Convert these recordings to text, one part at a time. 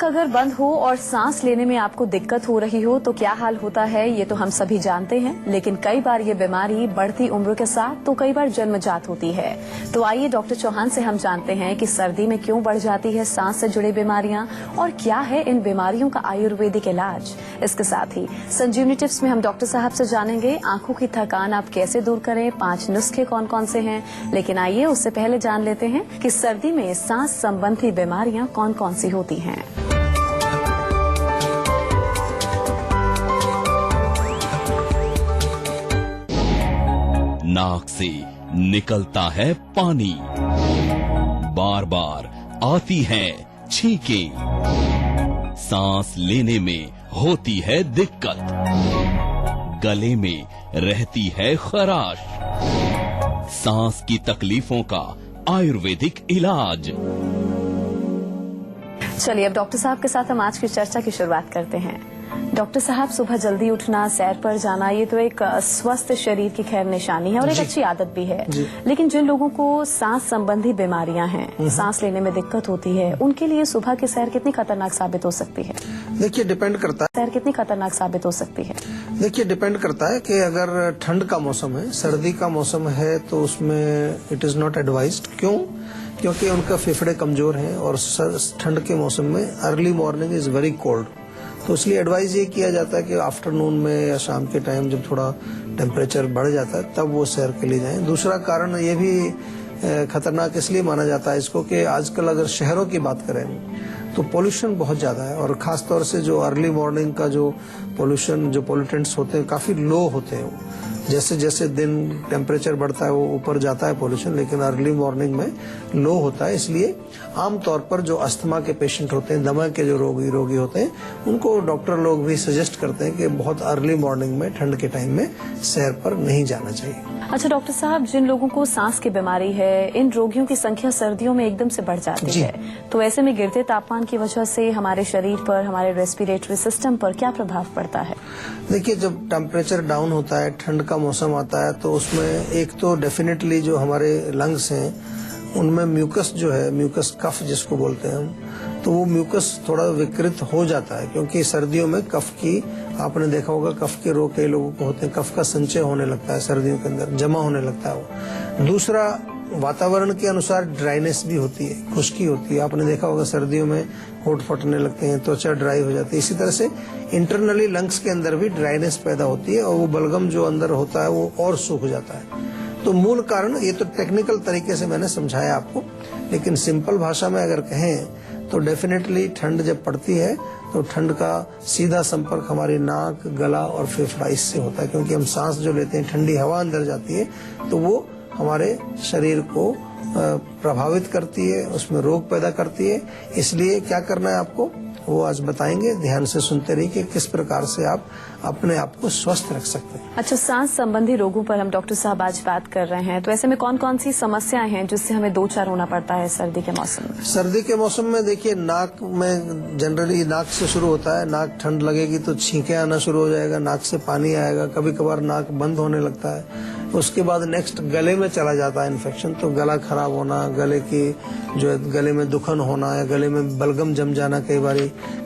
अगर बंद हो और सांस लेने में आपको दिक्कत हो रही हो तो क्या हाल होता है, ये तो हम सभी जानते हैं। लेकिन कई बार ये बीमारी बढ़ती उम्र के साथ तो कई बार जन्मजात होती है। तो आइए डॉक्टर चौहान से हम जानते हैं कि सर्दी में क्यों बढ़ जाती है सांस से जुड़ी बीमारियां और क्या है इन बीमारियों का आयुर्वेदिक इलाज। इसके साथ ही संजीवनी टिप्स में हम डॉक्टर साहब से जानेंगे आंखों की थकान आप कैसे दूर करें, 5 नुस्खे कौन कौन से हैं। लेकिन आइए उससे पहले जान लेते हैं कि सर्दी में सांस संबंधी बीमारियां कौन कौन सी होती हैं। नाक से निकलता है पानी, बार बार आती है छींकें, सांस लेने में होती है दिक्कत, गले में रहती है खराश, सांस की तकलीफों का आयुर्वेदिक इलाज। चलिए अब डॉक्टर साहब के साथ हम आज की चर्चा की शुरुआत करते हैं। डॉक्टर साहब, सुबह जल्दी उठना, सैर पर जाना, ये तो एक स्वस्थ शरीर की खैर निशानी है और एक अच्छी आदत भी है। लेकिन जिन लोगों को सांस संबंधी बीमारियां हैं, सांस लेने में दिक्कत होती है, उनके लिए सुबह की सैर कितनी खतरनाक साबित हो सकती है? देखिए, डिपेंड करता है। सैर कितनी खतरनाक साबित हो सकती है? देखिए, डिपेंड करता है कि अगर ठंड का मौसम है, सर्दी का मौसम है तो उसमें इट इज नॉट एडवाइज्ड। क्यों? क्योंकि उनका फेफड़े कमजोर हैं और ठंड के मौसम में early morning is very cold, तो इसलिए एडवाइज ये किया जाता है कि आफ्टरनून में या शाम के टाइम जब थोड़ा टेम्परेचर बढ़ जाता है तब वो सैर के लिए जाएं। दूसरा कारण ये भी खतरनाक इसलिए माना जाता है इसको कि आजकल अगर शहरों की बात करें तो पोल्यूशन बहुत ज्यादा है और खास तौर से जो अर्ली मॉर्निंग का जो पोल्यूशन, जो पोल्यूटेंट्स होते हैं काफी लो होते हैं। जैसे जैसे दिन टेम्परेचर बढ़ता है वो ऊपर जाता है पोल्यूशन, लेकिन अर्ली मॉर्निंग में लो होता है। इसलिए आमतौर पर जो अस्थमा के पेशेंट होते हैं, दमा के जो रोगी होते हैं, उनको डॉक्टर लोग भी सजेस्ट करते हैं कि बहुत अर्ली मॉर्निंग में ठंड के टाइम में सैर पर नहीं जाना चाहिए। अच्छा डॉक्टर साहब, जिन लोगों को सांस की बीमारी है, इन रोगियों की संख्या सर्दियों में एकदम से बढ़ जाती है, तो ऐसे में गिरते तापमान की वजह से हमारे शरीर पर, हमारे रेस्पिरेटरी सिस्टम पर क्या प्रभाव पड़ता है? देखिए, जब टेम्परेचर डाउन होता है, ठंड का मौसम आता है, तो उसमें एक तो डेफिनेटली जो हमारे लंग्स हैं उनमें म्यूकस जो है, म्यूकस कफ जिसको बोलते हैं हम, तो वो म्यूकस थोड़ा विकृत हो जाता है। क्योंकि सर्दियों में कफ की, आपने देखा होगा कफ के रोग कई लोगों को होते हैं, कफ का संचय होने लगता है सर्दियों के अंदर, जमा होने लगता है वो। दूसरा, वातावरण के अनुसार ड्राइनेस भी होती है, खुश्की होती है। आपने देखा होगा सर्दियों में होंठ फटने लगते हैं, त्वचा ड्राई हो जाती है। इसी तरह से इंटरनली लंग्स के अंदर भी ड्राइनेस पैदा होती है और वो बलगम जो अंदर होता है वो और सूख जाता है। तो मूल कारण, ये तो टेक्निकल तरीके से मैंने समझाया आपको, लेकिन सिंपल भाषा में अगर कहें तो डेफिनेटली ठंड जब पड़ती है तो ठंड का सीधा संपर्क हमारी नाक, गला और फेफड़ा इससे होता है। क्योंकि हम सांस जो लेते हैं, ठंडी हवा अंदर जाती है तो वो हमारे शरीर को प्रभावित करती है, उसमें रोग पैदा करती है। इसलिए क्या करना है आपको, वो आज बताएंगे। ध्यान से सुनते रहिए कि किस प्रकार से आप अपने आप को स्वस्थ रख सकते हैं। अच्छा, सांस संबंधी रोगों पर हम डॉक्टर साहब आज बात कर रहे हैं, तो ऐसे में कौन कौन सी समस्याएं हैं जिससे हमें दो चार होना पड़ता है सर्दी के मौसम में? सर्दी के मौसम में देखिए, नाक में जनरली नाक से शुरू होता है। नाक ठंड लगेगी तो छींके आना शुरू हो जाएगा, नाक से पानी आएगा, कभी कभार नाक बंद होने लगता है। उसके बाद नेक्स्ट गले में चला जाता है इन्फेक्शन, तो गला खराब होना, गले की जो है गले में दुखन होना या गले में बलगम जम जाना।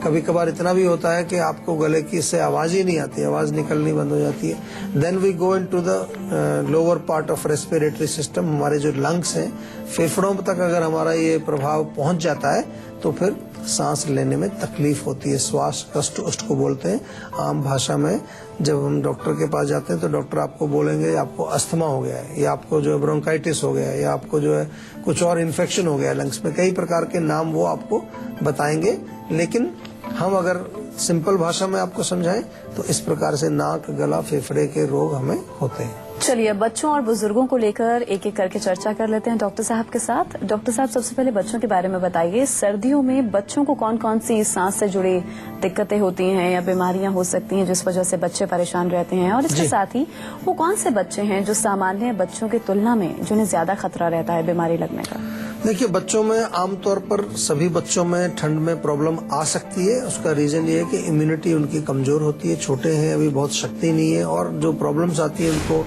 कभी कभार इतना भी होता है कि आपको गले की से आवाज ही नहीं आती, आवाज निकलनी बंद हो जाती है। Then we go into the lower part of respiratory system. हमारे जो लंग्स हैं, फेफड़ों तक अगर हमारा ये प्रभाव पहुंच जाता है तो फिर सांस लेने में तकलीफ होती है, श्वास कष्ट उष्ट को बोलते हैं आम भाषा में। जब हम डॉक्टर के पास जाते हैं तो डॉक्टर आपको बोलेंगे आपको अस्थमा हो गया है, या आपको जो है ब्रोंकाइटिस हो गया है, या आपको जो है कुछ और इन्फेक्शन हो गया है लंग्स में। कई प्रकार के नाम वो आपको बताएंगे, लेकिन हम अगर सिंपल भाषा में आपको समझाएं तो इस प्रकार से नाक, गला, फेफड़े के रोग हमें होते हैं। चलिए बच्चों और बुजुर्गों को लेकर एक एक करके चर्चा कर लेते हैं डॉक्टर साहब के साथ। डॉक्टर साहब, सबसे पहले बच्चों के बारे में बताइए, सर्दियों में बच्चों को कौन कौन सी सांस से जुड़ी दिक्कतें होती हैं या बीमारियां हो सकती हैं जिस वजह से बच्चे परेशान रहते हैं, और इसके साथ ही वो कौन से बच्चे हैं जो सामान्य बच्चों की तुलना में जिन्हें ज्यादा खतरा रहता है बीमारी लगने का? देखिए, बच्चों में आमतौर पर सभी बच्चों में ठंड में प्रॉब्लम आ सकती है। उसका रीजन ये है कि इम्यूनिटी उनकी कमजोर होती है, छोटे हैं, अभी बहुत शक्ति नहीं है, और जो प्रॉब्लम्स आती है उनको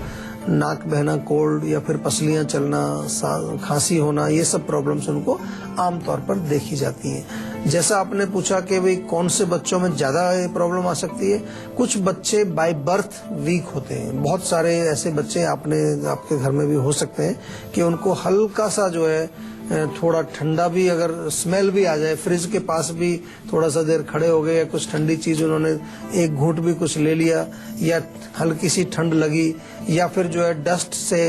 नाक बहना, कोल्ड या फिर पसलियां चलना, खांसी होना, ये सब प्रॉब्लम्स उनको आमतौर पर देखी जाती हैं। जैसा आपने पूछा कि भाई कौन से बच्चों में ज्यादा ये प्रॉब्लम आ सकती है, कुछ बच्चे बाय बर्थ वीक होते हैं। बहुत सारे ऐसे बच्चे आपके घर में भी हो सकते हैं कि उनको हल्का सा जो है थोड़ा ठंडा भी अगर स्मेल भी आ जाए, फ्रिज के पास भी थोड़ा सा देर खड़े हो गए या कुछ ठंडी चीज उन्होंने एक घूंट भी कुछ ले लिया या हल्की सी ठंड लगी या फिर जो है डस्ट से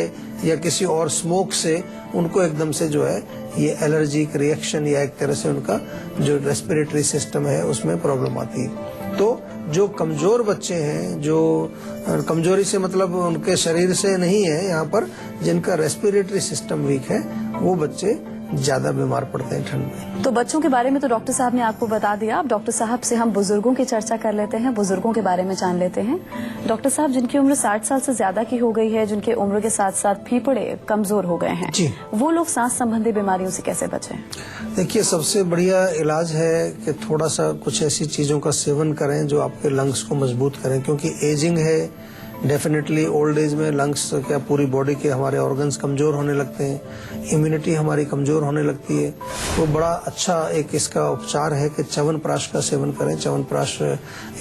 या किसी और स्मोक से उनको एकदम से जो है ये एलर्जिक रिएक्शन या एक तरह से उनका जो रेस्पिरेटरी सिस्टम है उसमें प्रॉब्लम आती है। तो जो कमजोर बच्चे हैं, जो कमजोरी से मतलब उनके शरीर से नहीं है, यहाँ पर जिनका रेस्पिरेटरी सिस्टम वीक है वो बच्चे ज्यादा बीमार पड़ते हैं ठंड में। तो बच्चों के बारे में तो डॉक्टर साहब ने आपको बता दिया। अब डॉक्टर साहब से हम बुजुर्गों की चर्चा कर लेते हैं, बुजुर्गों के बारे में जान लेते हैं। डॉक्टर साहब, जिनकी उम्र 60 साल से ज्यादा की हो गई है, जिनके उम्र के साथ साथ फेफड़े कमजोर हो गए हैं, जी, वो लोग सांस संबंधी बीमारियों से कैसे बचें? देखिए, सबसे बढ़िया इलाज है कि थोड़ा सा कुछ ऐसी चीजों का सेवन करें जो आपके लंग्स को मजबूत करें, क्योंकि एजिंग है, डेफिनेटली ओल्ड एज में लंग्स क्या पूरी बॉडी के हमारे ऑर्गन्स कमजोर होने लगते हैं, इम्यूनिटी हमारी कमजोर होने लगती है। तो बड़ा अच्छा एक इसका उपचार है कि च्यवनप्राश का सेवन करें। च्यवनप्राश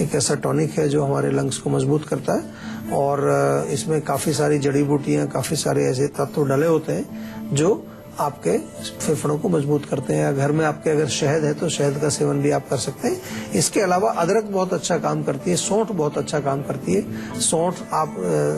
एक ऐसा टॉनिक है जो हमारे लंग्स को मजबूत करता है और इसमें काफी सारी जड़ी बूटियां, काफी सारे ऐसे तत्व डले होते हैं जो आपके फेफड़ों को मजबूत करते हैं। घर में आपके अगर शहद है तो शहद का सेवन भी आप कर सकते हैं। इसके अलावा अदरक बहुत अच्छा काम करती है, सौंठ बहुत अच्छा काम करती है। सौंठ आप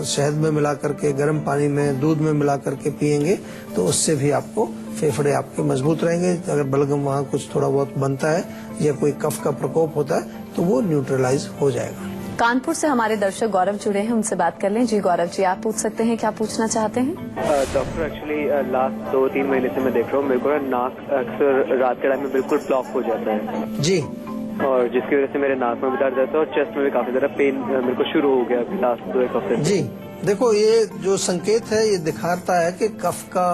शहद में मिला करके, गर्म पानी में, दूध में मिला करके पिएंगे तो उससे भी आपको फेफड़े आपके मजबूत रहेंगे। अगर बलगम वहाँ कुछ थोड़ा बहुत बनता है या कोई कफ का प्रकोप होता है तो वो न्यूट्रलाइज हो जाएगा। कानपुर से हमारे दर्शक गौरव जुड़े हैं, उनसे बात कर लें। जी गौरव जी, आप पूछ सकते हैं, क्या पूछना चाहते हैं? डॉक्टर, एक्चुअली लास्ट 2-3 महीने से मैं देख रहा हूँ, मेरे को ना नाक अक्सर रात के टाइम में बिल्कुल ब्लॉक हो जाता है जी, और जिसकी वजह से मेरे नाक में भी दर्द रहता है और चेस्ट में भी काफी ज्यादा पेन मेरे को शुरू हो गया अभी लास्ट 2-1 हफ्ते से। जी, देखो, ये जो संकेत है ये दिखाता है कि कफ का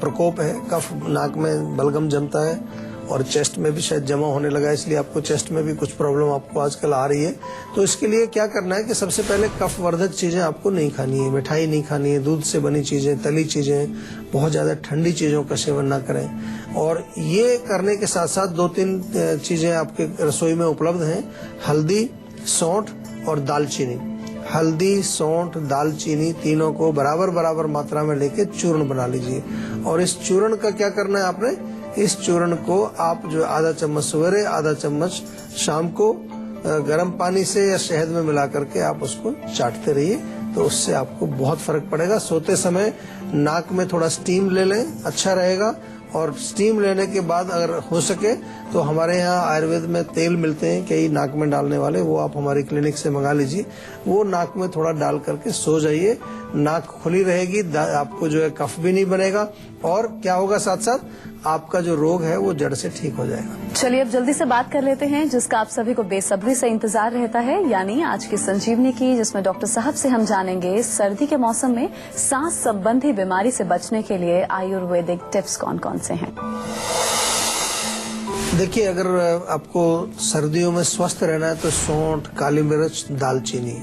प्रकोप है, कफ नाक में बलगम जमता है और चेस्ट में भी शायद जमा होने लगा, इसलिए आपको चेस्ट में भी कुछ प्रॉब्लम आपको आजकल आ रही है। तो इसके लिए क्या करना है कि सबसे पहले कफ वर्धक चीजें आपको नहीं खानी है, मिठाई नहीं खानी है, दूध से बनी चीजें, तली चीजें, बहुत ज्यादा ठंडी चीजों का सेवन ना करें। और ये करने के साथ साथ 2-3 चीजें आपके रसोई में उपलब्ध हैं, हल्दी, सौंठ और दालचीनी। हल्दी, सौंठ, दालचीनी तीनों को बराबर बराबर मात्रा में लेके चूर्ण बना लीजिए और इस चूर्ण का क्या करना है आपने, इस चूर्ण को आप जो आधा चम्मच सवेरे, आधा चम्मच शाम को गर्म पानी से या शहद में मिला करके आप उसको चाटते रहिए, तो उससे आपको बहुत फर्क पड़ेगा। सोते समय नाक में थोड़ा स्टीम ले लें, अच्छा रहेगा। और स्टीम लेने के बाद अगर हो सके तो हमारे यहाँ आयुर्वेद में तेल मिलते हैं कई नाक में डालने वाले, वो आप हमारी क्लिनिक से मंगा लीजिए। वो नाक में थोड़ा डाल करके सो जाइए, नाक खुली रहेगी, आपको जो है कफ भी नहीं बनेगा और क्या होगा, साथ साथ आपका जो रोग है वो जड़ से ठीक हो जाएगा। चलिए अब जल्दी से बात कर लेते हैं जिसका आप सभी को बेसब्री से इंतजार रहता है, यानी आज की संजीवनी की, जिसमें डॉक्टर साहब से हम जानेंगे सर्दी के मौसम में सांस संबंधी बीमारी से बचने के लिए आयुर्वेदिक टिप्स कौन कौन से हैं। देखिए, अगर आपको सर्दियों में स्वस्थ रहना है तो सौंठ, काली मिर्च, दालचीनी,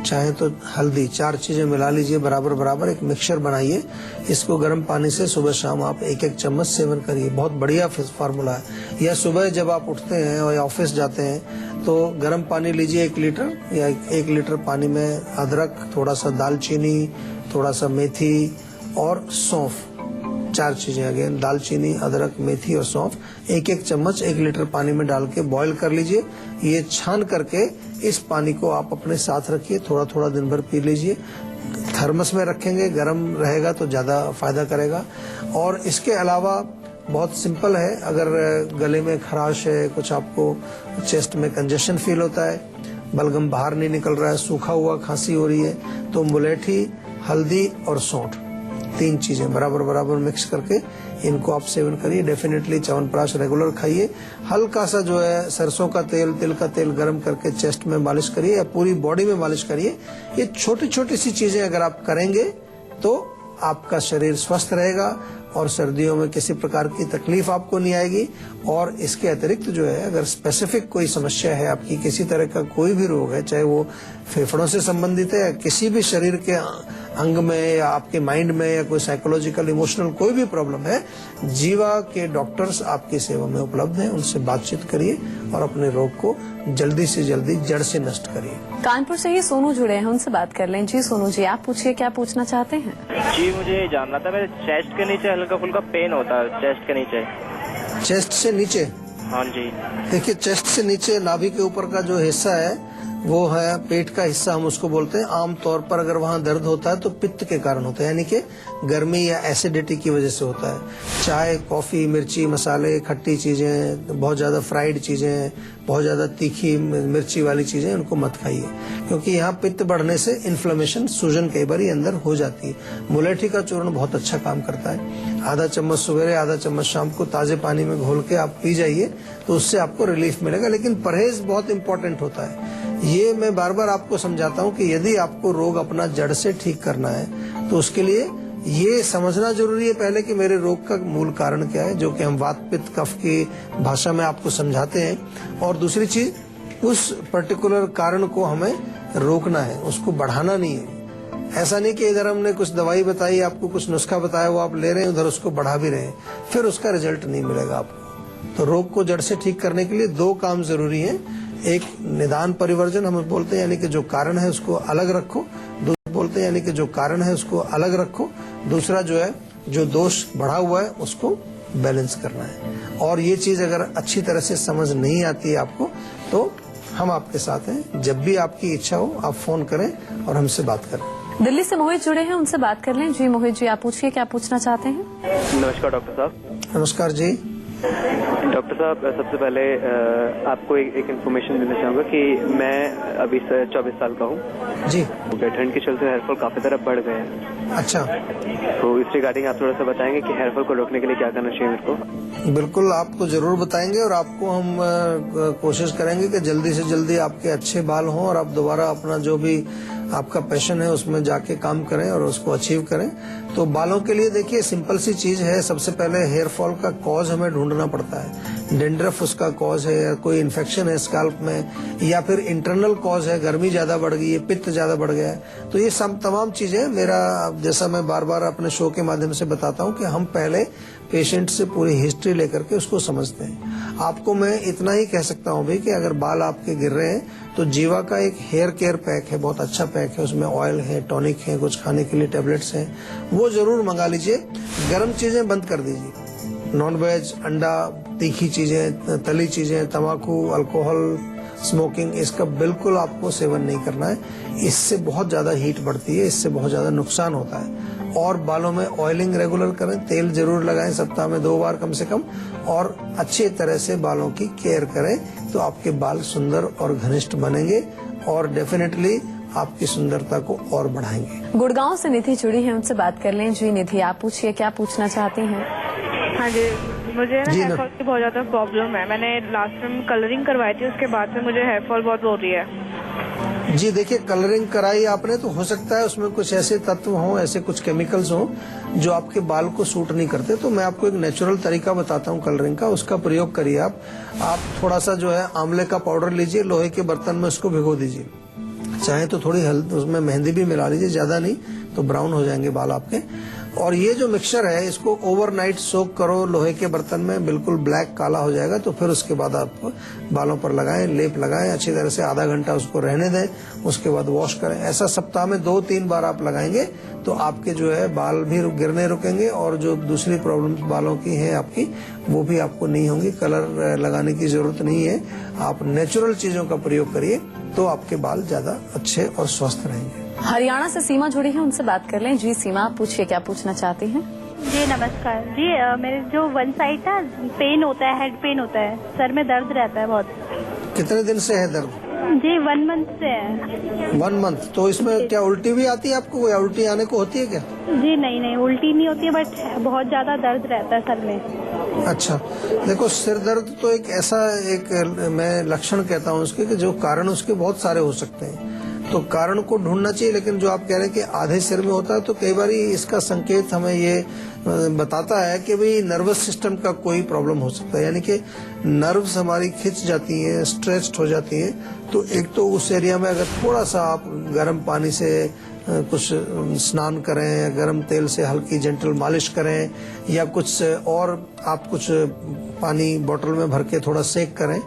चाहे तो हल्दी, 4 चीजें मिला लीजिए बराबर बराबर, एक मिक्सचर बनाइए। इसको गर्म पानी से सुबह शाम आप 1-1 चम्मच सेवन करिए, बहुत बढ़िया फार्मूला है। या सुबह जब आप उठते हैं और ऑफिस जाते हैं तो गर्म पानी लीजिए 1 लीटर, या 1 लीटर पानी में अदरक, थोड़ा सा दालचीनी, थोड़ा सा मेथी और सौंफ, 4 चीजें, अगेन दालचीनी, अदरक, मेथी और सौंफ, 1-1 चम्मच 1 लीटर पानी में डाल के बॉईल कर लीजिए। ये छान करके इस पानी को आप अपने साथ रखिए, थोड़ा थोड़ा दिन भर पी लीजिए। थर्मस में रखेंगे, गर्म रहेगा तो ज्यादा फायदा करेगा। और इसके अलावा बहुत सिंपल है, अगर गले में खराश है, कुछ आपको चेस्ट में कंजेशन फील होता है, बलगम बाहर नहीं निकल रहा है, सूखा हुआ खांसी हो रही है, तो मुलेठी, हल्दी और सौंठ, 3 चीजें बराबर बराबर मिक्स करके इनको आप सेवन करिए। डेफिनेटली च्यवनप्राश रेगुलर खाइए। हल्का सा जो है सरसों का तेल, तिल का तेल गर्म करके चेस्ट में मालिश करिए या पूरी बॉडी में मालिश करिए। ये छोटी छोटी सी चीजें अगर आप करेंगे तो आपका शरीर स्वस्थ रहेगा और सर्दियों में किसी प्रकार की तकलीफ आपको नहीं आएगी। और इसके अतिरिक्त जो है, अगर स्पेसिफिक कोई समस्या है आपकी, किसी तरह का कोई भी रोग है, चाहे वो फेफड़ों से संबंधित है या किसी भी शरीर के अंग में या आपके माइंड में या कोई साइकोलॉजिकल इमोशनल कोई भी प्रॉब्लम है, जीवा के डॉक्टर्स आपकी सेवा में उपलब्ध हैं। उनसे बातचीत करिए और अपने रोग को जल्दी से जल्दी जड़ से नष्ट करिए। कानपुर से ही सोनू जुड़े हैं, उनसे बात कर लें। जी सोनू जी, आप पूछिए, क्या पूछना चाहते हैं? जी मुझे ये जानना था, मेरे चेस्ट के नीचे हल्का फुल्का पेन होता है, चेस्ट के नीचे। चेस्ट से नीचे? हाँ जी। देखिए, चेस्ट से नीचे नाभि के ऊपर का जो हिस्सा है वो है पेट का हिस्सा, हम उसको बोलते हैं। आमतौर पर अगर वहाँ दर्द होता है तो पित्त के कारण होता है, यानी कि गर्मी या एसिडिटी की वजह से होता है। चाय, कॉफी, मिर्ची, मसाले, खट्टी चीजें, बहुत ज्यादा फ्राइड चीजें, बहुत ज्यादा तीखी मिर्ची वाली चीजें उनको मत खाइए, क्योंकि यहाँ पित्त बढ़ने से इन्फ्लेमेशन, सूजन कई बार अंदर हो जाती है। मुलेठी का चूर्ण बहुत अच्छा काम करता है। आधा चम्मच सवेरे, आधा चम्मच शाम को ताजे पानी में घोल के आप पी जाइए, तो उससे आपको रिलीफ मिलेगा। लेकिन परहेज बहुत इंपॉर्टेंट होता है। ये मैं बार बार आपको समझाता हूँ कि यदि आपको रोग अपना जड़ से ठीक करना है तो उसके लिए ये समझना जरूरी है पहले कि मेरे रोग का मूल कारण क्या है, जो कि हम वात पित्त कफ की भाषा में आपको समझाते हैं। और दूसरी चीज, उस पर्टिकुलर कारण को हमें रोकना है, उसको बढ़ाना नहीं है। ऐसा नहीं कि इधर हमने कुछ दवाई बताई, आपको कुछ नुस्खा बताया, वो आप ले रहे हैं, उधर उसको बढ़ा भी रहे हैं, फिर उसका रिजल्ट नहीं मिलेगा आपको। तो रोग को जड़ से ठीक करने के लिए दो काम जरूरी है। एक निदान परिवर्जन हम बोलते हैं, यानी कि जो कारण है उसको अलग रखो। दूसरा बोलते हैं यानी कि जो कारण है उसको अलग रखो। दूसरा जो है, जो दोष बढ़ा हुआ है उसको बैलेंस करना है। और ये चीज अगर अच्छी तरह से समझ नहीं आती है आपको, तो हम आपके साथ हैं। जब भी आपकी इच्छा हो आप फोन करें और हमसे बात करें। दिल्ली से मोहित जुड़े हैं, उनसे बात कर लें। जी मोहित जी, आप पूछिए, क्या पूछना चाहते हैं? नमस्कार डॉक्टर साहब। नमस्कार जी। डॉक्टर साहब, सबसे पहले आपको एक इन्फॉर्मेशन देना चाहूँगा कि मैं अभी 24 साल का हूँ जी। ठंड के चलते हेयर फॉल काफी तरह बढ़ गए हैं। अच्छा, तो इस रिगार्डिंग आप थोड़ा सा बताएंगे कि हेयर फॉल को रोकने के लिए क्या करना चाहिए मेरे को? बिल्कुल, आपको जरूर बताएंगे और आपको हम कोशिश करेंगे कि जल्दी से जल्दी आपके अच्छे बाल हों और आप दोबारा अपना जो भी आपका पैशन है उसमें जाके काम करें और उसको अचीव करें। तो बालों के लिए देखिए सिंपल सी चीज है। सबसे पहले हेयर फॉल का कॉज हमें ढूंढना पड़ता है। डेंड्रफ उसका कॉज है, या कोई इन्फेक्शन है स्कैल्प में, या फिर इंटरनल कॉज है, गर्मी ज्यादा बढ़ गई है, पित्त ज्यादा बढ़ गया है। तो ये सब तमाम चीजें, मेरा जैसा मैं बार बार अपने शो के माध्यम से बताता हूँ कि हम पहले पेशेंट से पूरी हिस्ट्री लेकर के उसको समझते हैं। आपको मैं इतना ही कह सकता हूँ भाई कि अगर बाल आपके गिर रहे हैं तो जीवा का एक हेयर केयर पैक है, बहुत अच्छा पैक है। उसमें ऑयल है, टॉनिक है, कुछ खाने के लिए टैबलेट्स हैं, वो जरूर मंगा लीजिए। गर्म चीजें बंद कर दीजिए, नॉन वेज, अंडा, तीखी चीजें, तली चीजें, तंबाकू, अल्कोहल, स्मोकिंग, इसका बिल्कुल आपको सेवन नहीं करना है। इससे बहुत ज्यादा हीट बढ़ती है, इससे बहुत ज्यादा नुकसान होता है। और बालों में ऑयलिंग रेगुलर करें, तेल जरूर लगाएं सप्ताह में 2 बार कम से कम, और अच्छे तरह से बालों की केयर करें, तो आपके बाल सुंदर और घनिष्ठ बनेंगे और डेफिनेटली आपकी सुंदरता को और बढ़ाएंगे। गुड़गांव से निधि जुड़ी है, उनसे बात कर लें। जी निधि, आप पूछिए, क्या पूछना चाहती हैं? हाँ जी, मुझे ना हेयर फॉल की बहुत ज्यादा प्रॉब्लम है। मैंने लास्ट टाइम कलरिंग करवाई थी, उसके बाद से मुझे हेयर फॉल बहुत हो रही है। जी देखिए, कलरिंग कराई आपने तो हो सकता है उसमें कुछ ऐसे तत्व हों, ऐसे कुछ केमिकल्स हों जो आपके बाल को सूट नहीं करते। तो मैं आपको एक नेचुरल तरीका बताता हूँ कलरिंग का, उसका प्रयोग करिए आप। थोड़ा सा जो है आंवले का पाउडर लीजिए, लोहे के बर्तन में उसको भिगो दीजिए। चाहे तो थोड़ी उसमें मेहंदी भी मिला लीजिए, ज्यादा नहीं तो ब्राउन हो जाएंगे बाल आपके। और ये जो मिक्सचर है इसको ओवरनाइट सोक करो लोहे के बर्तन में, बिल्कुल ब्लैक काला हो जाएगा। तो फिर उसके बाद आप बालों पर लगाएं, लेप लगाएं, अच्छी तरह से आधा घंटा उसको रहने दें, उसके बाद वॉश करें। ऐसा सप्ताह में 2-3 बार आप लगाएंगे तो आपके जो है बाल भी गिरने रुकेंगे, और जो दूसरी प्रॉब्लम बालों की है आपकी, वो भी आपको नहीं होंगी। कलर लगाने की जरूरत नहीं है, आप नेचुरल चीजों का प्रयोग करिए तो आपके बाल ज्यादा अच्छे और स्वस्थ रहेंगे। हरियाणा से सीमा जुड़ी है, उनसे बात कर लें। जी सीमा, आप पूछिए, क्या पूछना चाहती हैं? जी नमस्कार जी। मेरे जो वन साइड ना पेन होता है, हेड पेन होता है, सर में दर्द रहता है बहुत। कितने दिन से है दर्द? जी 1 मंथ से है। 1 मंथ? तो इसमें क्या उल्टी भी आती है आपको, या उल्टी आने को होती है क्या? जी नहीं, उल्टी नहीं होती है, बट बहुत ज्यादा दर्द रहता है सर में। अच्छा, देखो सिर दर्द तो एक ऐसा मैं लक्षण कहता हूँ उसके, कि जो कारण उसके बहुत सारे हो सकते हैं, तो कारण को ढूंढना चाहिए। लेकिन जो आप कह रहे हैं कि आधे सिर में होता है, तो कई बार इसका संकेत हमें ये बताता है कि भाई नर्वस सिस्टम का कोई प्रॉब्लम हो सकता है, यानी कि नर्व्स हमारी खिंच जाती हैं, स्ट्रेस्ड हो जाती हैं। तो एक तो उस एरिया में अगर थोड़ा सा आप गर्म पानी से कुछ स्नान करें या गर्म तेल से हल्की जेंटल मालिश करें या कुछ और आप कुछ पानी बोतल में भर के थोड़ा सेक करें,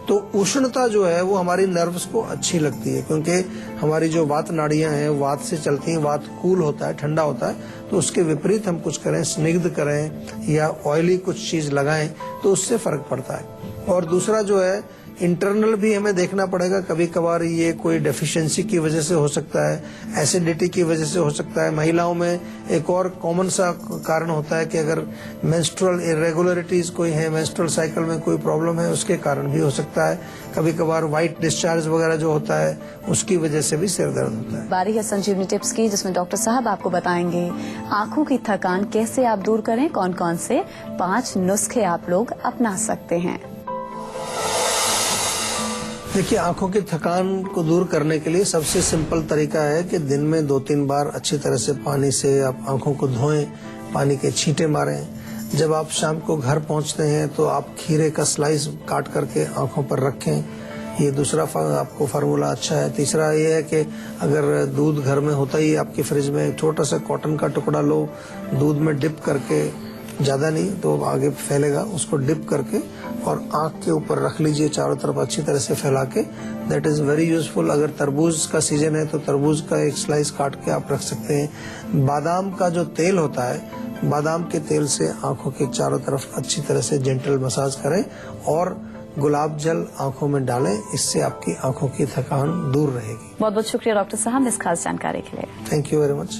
तो उष्णता जो है वो हमारी नर्व्स को अच्छी लगती है, क्योंकि हमारी जो वात नाड़ियां हैं वात से चलती हैं, वात कूल होता है, ठंडा होता है, तो उसके विपरीत हम कुछ करें, स्निग्ध करें या ऑयली कुछ चीज लगाएं तो उससे फर्क पड़ता है। और दूसरा जो है इंटरनल भी हमें देखना पड़ेगा, कभी कभार ये कोई डेफिशिएंसी की वजह से हो सकता है, एसिडिटी की वजह से हो सकता है। महिलाओं में एक और कॉमन सा कारण होता है कि अगर मेंस्ट्रुअल इरेगुलरिटीज कोई है, मेंस्ट्रुअल साइकिल में कोई प्रॉब्लम है, उसके कारण भी हो सकता है। कभी कभार व्हाइट डिस्चार्ज वगैरह जो होता है उसकी वजह से भी सिर दर्द होता है। बारी है संजीवनी टिप्स की, जिसमें डॉक्टर साहब आपको बताएंगे आंखों की थकान कैसे आप दूर करें, कौन कौन से 5 नुस्खे आप लोग अपना सकते हैं। देखिए, आंखों की थकान को दूर करने के लिए सबसे सिंपल तरीका है कि दिन में 2-3 बार अच्छी तरह से पानी से आप आंखों को धोएं, पानी के छींटे मारें। जब आप शाम को घर पहुंचते हैं तो आप खीरे का स्लाइस काट करके आंखों पर रखें। ये दूसरा आपको फार्मूला अच्छा है। तीसरा ये है कि अगर दूध घर में होता ही आपकी फ्रिज में, छोटा सा कॉटन का टुकड़ा लो, दूध में डिप करके, ज्यादा नहीं तो आगे फैलेगा, उसको डिप करके और आंख के ऊपर रख लीजिए, चारों तरफ अच्छी तरह से फैला के। That is very useful. अगर तरबूज का सीजन है तो तरबूज का एक स्लाइस काट के आप रख सकते हैं। बादाम का जो तेल होता है, बादाम के तेल से आंखों के चारों तरफ अच्छी तरह से जेंटल मसाज करें और गुलाब जल आंखों में डालें, इससे आपकी आंखों की थकान दूर रहेगी। बहुत बहुत शुक्रिया डॉक्टर साहब इस खास जानकारी के लिए। Thank you very much.